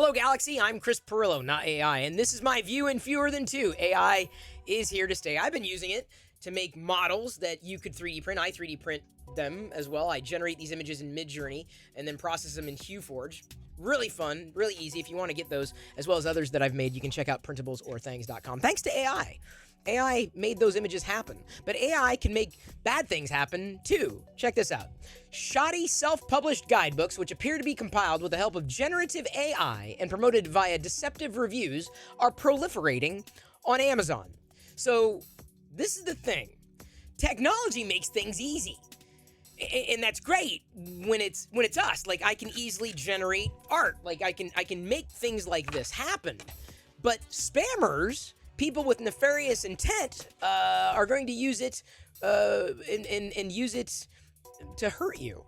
Hello, Galaxy. I'm Chris Pirillo, not AI, and this is my view in fewer than two. AI is here to stay. I've been using it to make models that you could 3D print. I 3D print them as well. I generate these images in Midjourney and then process them in HueForge. Really fun, really easy. If you want to get those, as well as others that I've made, you can check out printablesOrThings.com. Thanks to AI. AI made those images happen, but AI can make bad things happen too. Check this out. Shoddy self-published guidebooks, which appear to be compiled with the help of generative AI and promoted via deceptive reviews, are proliferating on Amazon. So this is the thing. Technology makes things easy. And that's great when it's us. Like, I can easily generate art. Like, I can make things like this happen. But spammers, people with nefarious intent, are going to use it and use it to hurt you.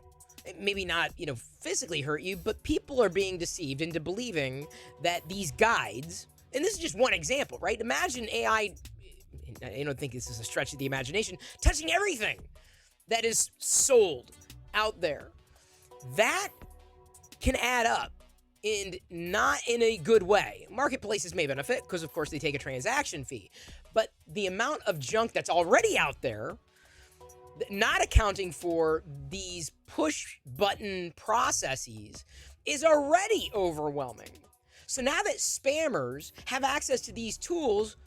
Maybe not, physically hurt you, but people are being deceived into believing that these guides, and this is just one example, right? Imagine AI, I don't think this is a stretch of the imagination, touching everything that is sold out there. That can add up, and not in a good way. Marketplaces may benefit because, of course, they take a transaction fee. But the amount of junk that's already out there, not accounting for these push button processes, is already overwhelming. So now that spammers have access to these tools,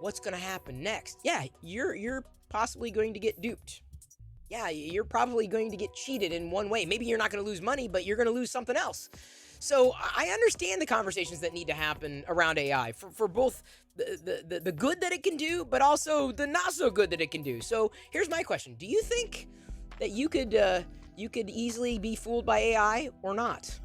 what's going to happen next? Yeah, you're possibly going to get duped. Yeah, you're probably going to get cheated in one way. Maybe you're not going to lose money, but you're going to lose something else. So I understand the conversations that need to happen around AI for both the good that it can do, but also the not so good that it can do. So here's my question. Do you think that you could easily be fooled by AI or not?